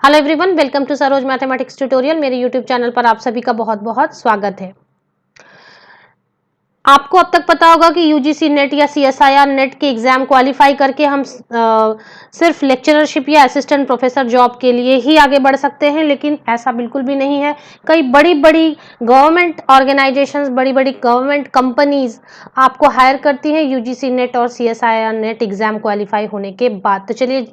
Hello everyone, welcome to Saroj mathematics tutorial. मेरे YouTube channel पर आप सभी का बहुत बहुत स्वागत है। आपको अब तक पता होगा कि यूजीसी नेट या सीएसआईआर नेट के एग्जाम क्वालिफाई करके हम सिर्फ लेक्चररशिप या असिस्टेंट प्रोफेसर जॉब के लिए ही आगे बढ़ सकते हैं, लेकिन ऐसा बिल्कुल भी नहीं है। कई बड़ी बड़ी गवर्नमेंट ऑर्गेनाइजेशंस, बड़ी बड़ी गवर्नमेंट कंपनीज आपको हायर करती हैं यूजीसी नेट और सीएसआईआर नेट एग्जाम क्वालिफाई होने के बाद। तो चलिए,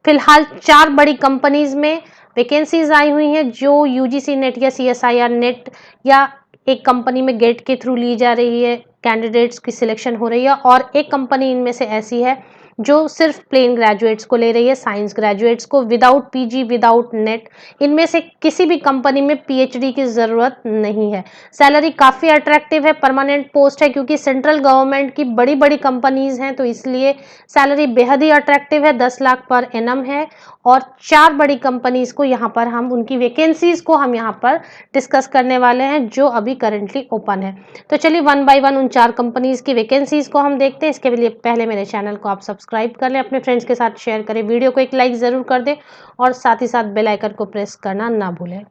फिलहाल 4 बड़ी कंपनीज में वैकेंसीज आई हुई हैं जो यूजीसी नेट या सीएसआईआर नेट या एक कंपनी में गेट के थ्रू ली जा रही है, कैंडिडेट्स की सिलेक्शन हो रही है। और एक कंपनी इनमें से ऐसी है जो सिर्फ प्लेन ग्रेजुएट्स को ले रही है, साइंस ग्रेजुएट्स को, विदाउट पीजी, विदाउट नेट। इनमें से किसी भी कंपनी में पीएचडी की ज़रूरत नहीं है। सैलरी काफ़ी अट्रैक्टिव है, परमानेंट पोस्ट है, क्योंकि सेंट्रल गवर्नमेंट की बड़ी बड़ी कंपनीज हैं, तो इसलिए सैलरी बेहद ही अट्रैक्टिव है, 10 लाख पर एनम है। और 4 बड़ी कंपनीज को यहाँ पर हम उनकी वैकेंसीज को हम यहाँ पर डिस्कस करने वाले हैं जो अभी करंटली ओपन है। तो चलिए, वन बाय वन उन 4 कंपनीज की वैकेंसीज को हम देखते हैं। इसके लिए पहले मेरे चैनल को आप सब्सक्राइब कर लें, अपने फ्रेंड्स के साथ शेयर करें, वीडियो को एक लाइक जरूर कर दें और साथ ही साथ बेल आइकन को प्रेस करना ना भूलें।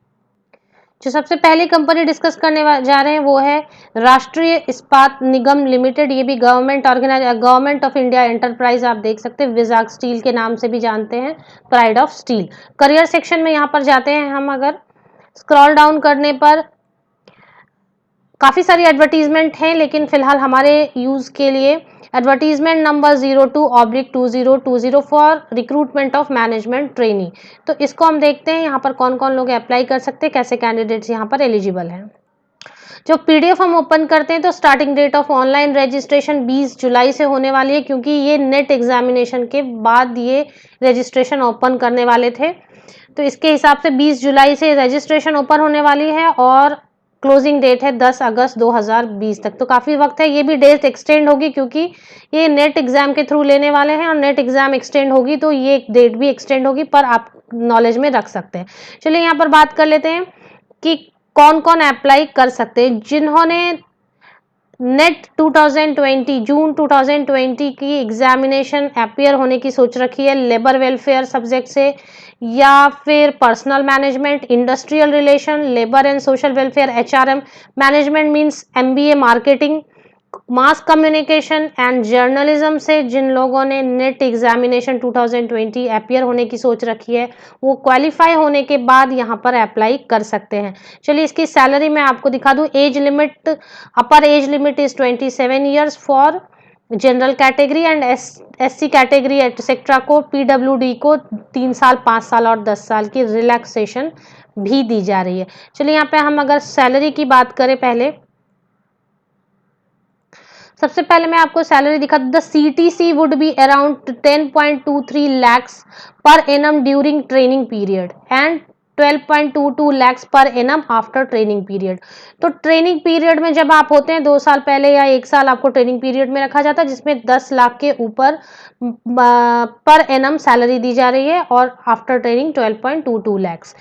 जो सबसे पहली कंपनी डिस्कस करने जा रहे हैं वो है राष्ट्रीय इस्पात निगम लिमिटेड। ये भी गवर्नमेंट ऑफ इंडिया एंटरप्राइज आप देख सकते हैं, विजाग स्टील के नाम से भी जानते हैं, pride of steel. Career section में यहाँ पर जाते हैं हम, अगर स्क्रॉल डाउन करने पर काफ़ी सारी एडवर्टीजमेंट हैं, लेकिन फिलहाल हमारे यूज़ के लिए advertisement number 02/2020 for recruitment of management trainee. तो इसको हम देखते हैं यहाँ पर कौन कौन लोग अप्लाई कर सकते हैं, कैसे कैंडिडेट्स यहाँ पर एलिजिबल हैं। जो पीडीएफ हम ओपन करते हैं तो starting date of online registration 20 जुलाई से होने वाली है, क्योंकि ये नेट एग्जामिनेशन के बाद ये रजिस्ट्रेशन ओपन करने वाले थे। तो इसके हिसाब से 20 जुलाई से रजिस्ट्रेशन ओपन होने वाली है और क्लोजिंग डेट है 10 अगस्त 2020 तक। तो काफ़ी वक्त है। ये भी डेट एक्सटेंड होगी क्योंकि ये नेट एग्जाम के थ्रू लेने वाले हैं और नेट एग्जाम एक्सटेंड होगी तो ये डेट भी एक्सटेंड होगी, पर आप नॉलेज में रख सकते हैं। चलिए, यहाँ पर बात कर लेते हैं कि कौन कौन अप्लाई कर सकते हैं। जिन्होंने नेट 2020 जून 2020 की एग्जामिनेशन अपियर होने की सोच रखी है, लेबर वेलफेयर सब्जेक्ट से या फिर personal management, industrial relation, labour and social welfare, HRM, management means MBA, marketing, mass communication and journalism से जिन लोगों ने नेट एग्जामिनेशन 2020 अपियर होने की सोच रखी है, वो क्वालिफाई होने के बाद यहाँ पर अप्लाई कर सकते हैं। चलिए, इसकी सैलरी मैं आपको दिखा दूँ। Age limit, upper age limit is 27 years for general category and SC category etcetera को, पीडब्ल्यूडी को 3 साल, 5 साल और 10 साल की रिलैक्सेशन भी दी जा रही है। चलिए, यहाँ पे हम अगर सैलरी की बात करें, पहले सबसे पहले मैं आपको सैलरी दिखा दूं। The CTC would be around 10.23 lakhs per annum during training period and 12.22 lakhs per annum after training period. तो ट्रेनिंग पीरियड में जब आप होते हैं 2 साल पहले या 1 साल आपको ट्रेनिंग पीरियड में रखा जाता है, जिसमें 10 लाख के ऊपर पर एनम सैलरी दी जा रही है और आफ्टर ट्रेनिंग 12.22 lakhs।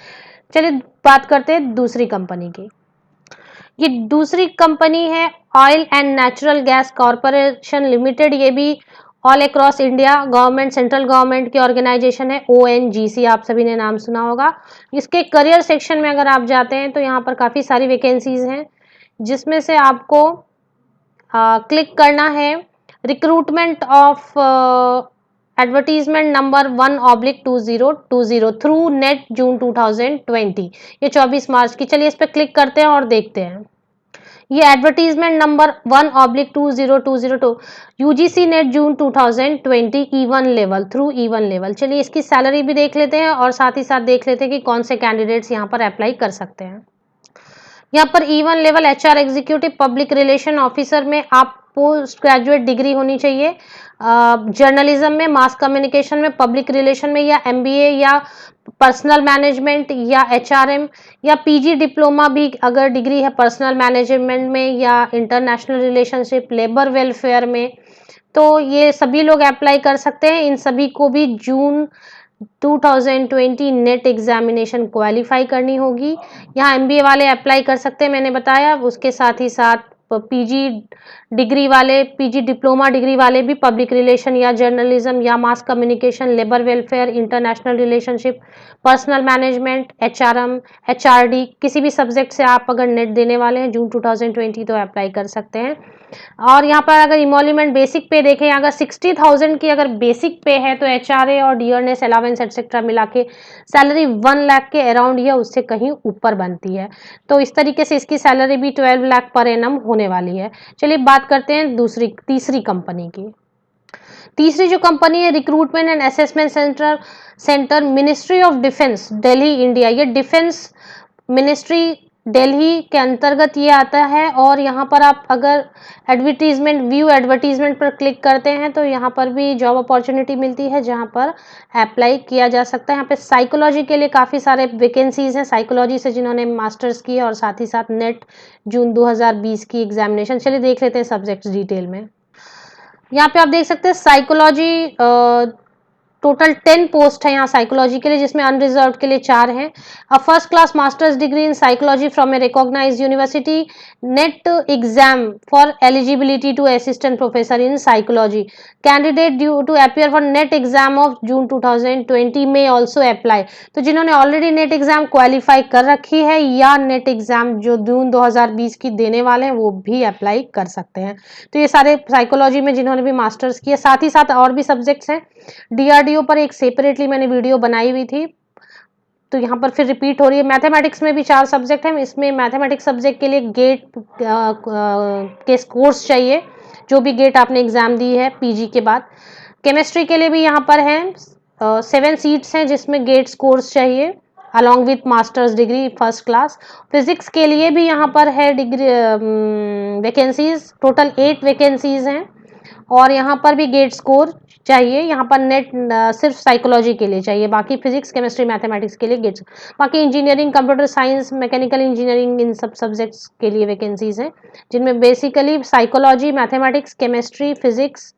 चलिए, बात करते हैं दूसरी कंपनी की। ये दूसरी कंपनी है oil and natural gas corporation limited. ये भी all across India government, central government की ऑर्गेनाइजेशन है, ओएनजीसी, आप सभी ने नाम सुना होगा। इसके करियर सेक्शन में अगर आप जाते हैं तो यहाँ पर काफ़ी सारी वैकेंसीज हैं, जिसमें से आपको क्लिक करना है recruitment of advertisement number 1/2020 through NET June 2020, ये 24 मार्च की। चलिए, इस पर क्लिक करते हैं और देखते हैं। ये advertisement number 1/2020 UGC net June 2020 E1 level through E1 level. चलिए, इसकी सैलरी भी देख लेते हैं और साथ ही साथ देख लेते हैं कि कौन से कैंडिडेट्स यहाँ पर अप्लाई कर सकते हैं। यहाँ पर E1 level HR executive public relation officer में आप पोस्ट ग्रेजुएट डिग्री होनी चाहिए, जर्नलिज्म में, मास कम्युनिकेशन में, पब्लिक रिलेशन में, या एमबीए या पर्सनल मैनेजमेंट या एचआरएम या पीजी डिप्लोमा भी अगर डिग्री है पर्सनल मैनेजमेंट में या इंटरनेशनल रिलेशनशिप, लेबर वेलफेयर में, तो ये सभी लोग अप्लाई कर सकते हैं। इन सभी को भी जून 2020 नेट एग्जामिनेशन क्वालिफाई करनी होगी। यहाँ एमबीए वाले अप्लाई कर सकते हैं, मैंने बताया। उसके साथ ही साथ पीजी डिग्री वाले, पीजी डिप्लोमा डिग्री वाले भी पब्लिक रिलेशन या जर्नलिज्म या mass communication, labour welfare, international relationship, personal management, HRM, HRD, किसी भी सब्जेक्ट से आप अगर नेट देने वाले हैं जून 2020 तो अप्लाई कर सकते हैं। और यहाँ पर अगर इमोल्यूमेंट बेसिक पे देखें, अगर 60,000 की अगर बेसिक पे है तो एचआरए और डियरनेस अलावेंस एटसेट्रा मिला के सैलरी 1 लाख के अराउंड या उससे कहीं ऊपर बनती है। तो इस तरीके से इसकी सैलरी भी 12 लाख पर एनम होने वाली है। चलिए बात करते हैं तीसरी कंपनी की। तीसरी जो कंपनी है recruitment and assessment centre ministry of defence Delhi India. ये डिफेंस मिनिस्ट्री दिल्ली के अंतर्गत ये आता है और यहाँ पर आप अगर व्यू एडवर्टीजमेंट पर क्लिक करते हैं तो यहाँ पर भी जॉब अपॉर्चुनिटी मिलती है जहाँ पर अप्लाई किया जा सकता है। यहाँ पे साइकोलॉजी के लिए काफ़ी सारे वैकेंसीज हैं, साइकोलॉजी से जिन्होंने मास्टर्स किया और साथ ही साथ नेट जून 2020 की एग्जामिनेशन। चलिए देख लेते हैं सब्जेक्ट्स डिटेल में। यहाँ पे आप देख सकते हैं साइकोलॉजी, टोटल 10 पोस्ट है यहाँ साइकोलॉजी के लिए, जिसमें अनरिजर्व के लिए 4 हैं। First class masters degree in psychology from a recognised university, NET exam for eligibility to assistant professor in psychology, candidate due to appear for NET exam of June 2020 में also apply. तो जिन्होंने already net exam qualify कर रखी है या net exam जो जून 2020 की देने वाले हैं वो भी अप्लाई कर सकते हैं। तो ये सारे साइकोलॉजी में जिन्होंने भी मास्टर्स किया, साथ ही साथ और भी सब्जेक्ट्स हैं। डीआरडीओ पर एक सेपरेटली मैंने वीडियो बनाई हुई थी तो यहाँ पर फिर रिपीट हो रही है। मैथमेटिक्स में भी 4 सब्जेक्ट हैं, इसमें मैथमेटिक्स सब्जेक्ट के लिए गेट के कोर्स चाहिए, जो भी गेट आपने एग्जाम दी है पीजी के बाद। केमिस्ट्री के लिए भी यहाँ पर है 7 सीट्स हैं जिसमें गेट्स कोर्स चाहिए along with masters degree first class. Physics के लिए भी यहाँ पर है डिग्री वैकेंसीज, टोटल 8 वैकेंसीज हैं और यहाँ पर भी गेट स्कोर चाहिए। यहाँ पर नेट सिर्फ साइकोलॉजी के लिए चाहिए, बाकी फिजिक्स केमिस्ट्री मैथमेटिक्स के लिए गेट्स। बाकी engineering, computer science, mechanical engineering, इन सब सब्जेक्ट्स के लिए वैकेंसीज हैं जिनमें basically psychology, mathematics, chemistry, physics,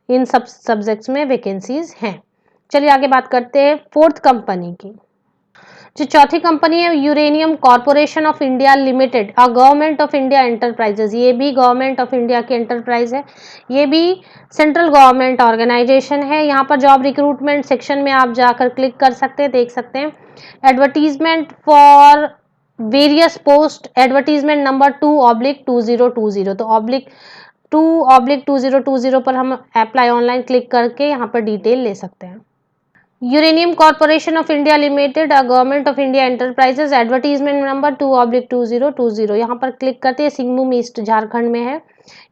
इन सब सब्जेक्ट्स में वैकेंसीज हैं। चलिए आगे बात करते हैं फोर्थ कंपनी की। जो चौथी कंपनी है uranium corporation of India limited, a government of India enterprises. ये भी गवर्नमेंट ऑफ इंडिया की एंटरप्राइज है, ये भी सेंट्रल गवर्नमेंट ऑर्गेनाइजेशन है। यहाँ पर जॉब रिक्रूटमेंट सेक्शन में आप जाकर क्लिक कर सकते हैं, देख सकते हैं advertisement for various post, advertisement number 2/2020। तो /2/2020 पर हम अप्लाई ऑनलाइन क्लिक करके यहाँ पर डिटेल ले सकते हैं। Uranium corporation of India limited, a government of India enterprises, advertisement number 2/2020। यहाँ पर क्लिक करते हैं, सिंहभूम ईस्ट झारखंड में है।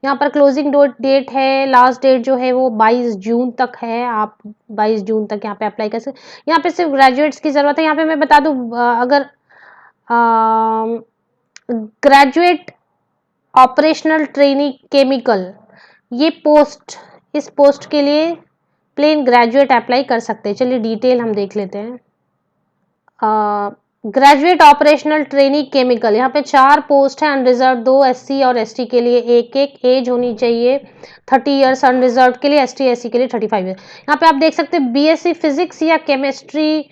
यहाँ पर क्लोजिंग डेट है, लास्ट डेट जो है वो 22 जून तक है। आप 22 जून तक यहाँ पे अप्लाई कर सकते। यहाँ पे सिर्फ ग्रेजुएट्स की जरूरत है। यहाँ पे मैं बता दूं अगर ग्रेजुएट ऑपरेशनल ट्रेनी केमिकल, ये पोस्ट, इस पोस्ट के लिए प्लेन ग्रेजुएट अप्लाई कर सकते हैं। चलिए डिटेल हम देख लेते हैं। ग्रेजुएट ऑपरेशनल ट्रेनी केमिकल, यहाँ पे 4 पोस्ट हैं, अनरिजर्व 2, एससी और एसटी के लिए एक एज होनी चाहिए 30 इयर्स अनरिजर्व के लिए, एसटी एससी के लिए 35 ईयर। यहाँ पे आप देख सकते हैं बीएससी फिजिक्स या केमिस्ट्री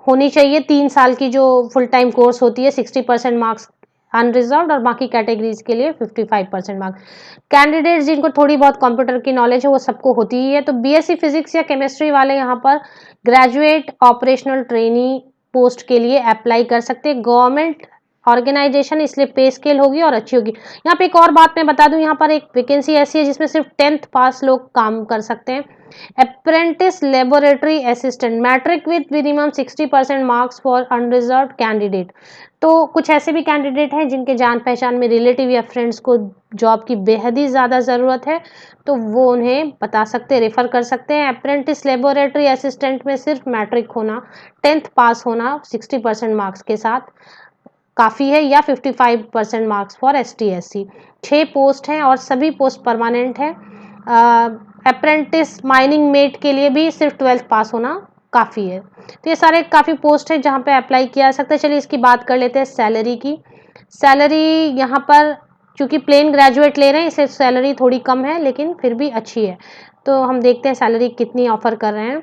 होनी चाहिए 3 साल की जो फुल टाइम कोर्स होती है, 60% मार्क्स अनरिजर्व्ड और बाकी कैटेगरीज के लिए 55% मार्क्स। कैंडिडेट्स जिनको थोड़ी बहुत कंप्यूटर की नॉलेज है वो सबको होती ही है। तो बीएससी फिजिक्स या केमिस्ट्री वाले यहाँ पर ग्रेजुएट ऑपरेशनल ट्रेनी पोस्ट के लिए अप्लाई कर सकते हैं। गवर्नमेंट ऑर्गेनाइजेशन, इसलिए पे स्केल होगी और अच्छी होगी। यहाँ पे एक और बात मैं बता दूं, यहाँ पर एक वैकेंसी ऐसी है जिसमें सिर्फ 10th पास लोग काम कर सकते हैं। Apprentice laboratory assistant, matric with minimum 60% marks for unreserved candidate. तो कुछ ऐसे भी कैंडिडेट हैं जिनके जान पहचान में रिलेटिव या फ्रेंड्स को जॉब की बेहद ही ज़्यादा ज़रूरत है, तो वो उन्हें बता सकते हैं, रेफर कर सकते हैं। अप्रेंटिस लेबोरेटरी असिस्टेंट में सिर्फ मैट्रिक होना, 10th पास होना 60% मार्क्स के साथ काफ़ी है, या 55% marks for ST SC. 6 post हैं और सभी पोस्ट परमानेंट है। अप्रेंटिस माइनिंग मेट के लिए भी सिर्फ 12th पास होना काफ़ी है। तो ये सारे काफ़ी पोस्ट है जहाँ पे अप्लाई किया जा सकता है। चलिए इसकी बात कर लेते हैं सैलरी की। सैलरी यहाँ पर चूँकि प्लेन ग्रेजुएट ले रहे हैं इसलिए सैलरी थोड़ी कम है, लेकिन फिर भी अच्छी है। तो हम देखते हैं सैलरी कितनी ऑफर कर रहे हैं।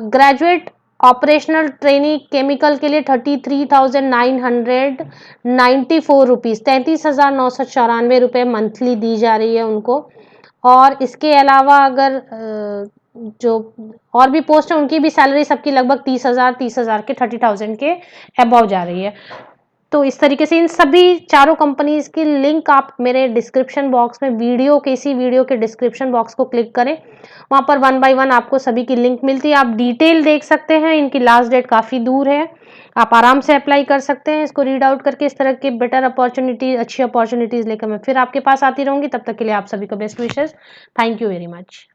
ग्रेजुएट ऑपरेशनल ट्रेनी केमिकल के लिए 33,994 रुपीज़, 33,994 मंथली दी जा रही है उनको। और इसके अलावा अगर जो और भी पोस्ट है उनकी भी सैलरी सबकी लगभग 30,000 के 30,000 के अबव जा रही है। तो इस तरीके से इन सभी चारों कंपनीज की लिंक आप मेरे डिस्क्रिप्शन बॉक्स में इसी वीडियो के डिस्क्रिप्शन बॉक्स को क्लिक करें, वहाँ पर 1 बाय 1 आपको सभी की लिंक मिलती है। आप डिटेल देख सकते हैं, इनकी लास्ट डेट काफ़ी दूर है, आप आराम से अप्लाई कर सकते हैं। इसको रीड आउट करके इस तरह की बेटर अपॉर्चुनिटी, अच्छी अपॉर्चुनिटीज़ लेकर मैं फिर आपके पास आती रहूँगी। तब तक के लिए आप सभी को best wishes. Thank you very much.